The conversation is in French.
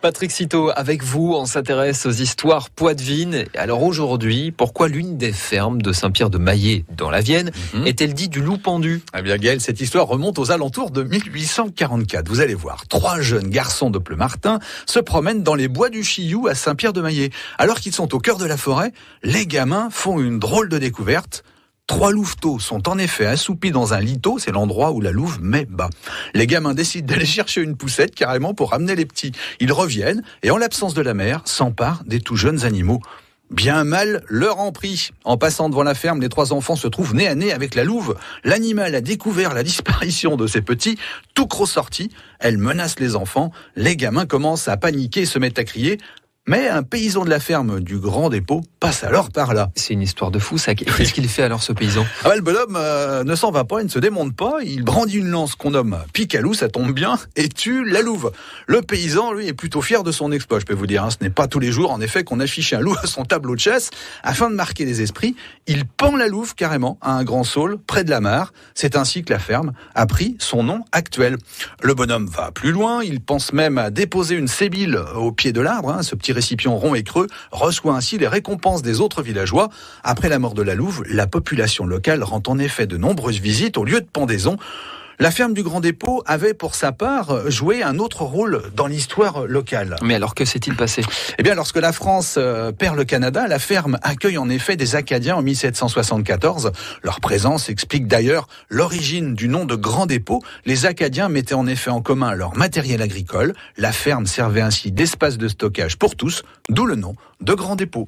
Patrick Citeau, avec vous, on s'intéresse aux histoires poitevines. Alors aujourd'hui, pourquoi l'une des fermes de Saint-Pierre-de-Maillé, dans la Vienne, est-elle dite du loup pendu ? Eh bien Gaël, cette histoire remonte aux alentours de 1844. Vous allez voir, 3 jeunes garçons de Pleumartin se promènent dans les bois du Chillou à Saint-Pierre-de-Maillé. Alors qu'ils sont au cœur de la forêt, les gamins font une drôle de découverte. 3 louveteaux sont en effet assoupis dans un liteau, c'est l'endroit où la louve met bas. Les gamins décident d'aller chercher une poussette carrément pour ramener les petits. Ils reviennent et en l'absence de la mère, s'emparent des tout jeunes animaux. Bien mal leur en prie. En passant devant la ferme, les 3 enfants se trouvent nez à nez avec la louve. L'animal a découvert la disparition de ses petits, tout croc sorti. Elle menace les enfants. Les gamins commencent à paniquer et se mettent à crier. Mais un paysan de la ferme du Grand Dépôt passe alors par là. C'est une histoire de fou, ça. Qu'est-ce qu'il fait alors, ce paysan ? Le bonhomme ne s'en va pas, il ne se démonte pas. Il brandit une lance qu'on nomme Picalou, ça tombe bien, et tue la louve. Le paysan, lui, est plutôt fier de son exploit, je peux vous dire. Ce n'est pas tous les jours, en effet, qu'on affiche un loup à son tableau de chasse. Afin de marquer les esprits, il pend la louve carrément à un grand saule près de la mare. C'est ainsi que la ferme a pris son nom actuel. Le bonhomme va plus loin, il pense même à déposer une sébile au pied de l'arbre. Ce petit récipient rond et creux reçoit ainsi les récompenses des autres villageois. Après la mort de la louve, la population locale rend en effet de nombreuses visites au lieu de pendaison. La ferme du Grand Dépôt avait pour sa part joué un autre rôle dans l'histoire locale. Mais alors que s'est-il passé ? Eh bien, lorsque la France perd le Canada, la ferme accueille en effet des Acadiens en 1774. Leur présence explique d'ailleurs l'origine du nom de Grand Dépôt. Les Acadiens mettaient en effet en commun leur matériel agricole. La ferme servait ainsi d'espace de stockage pour tous, d'où le nom de Grand Dépôt.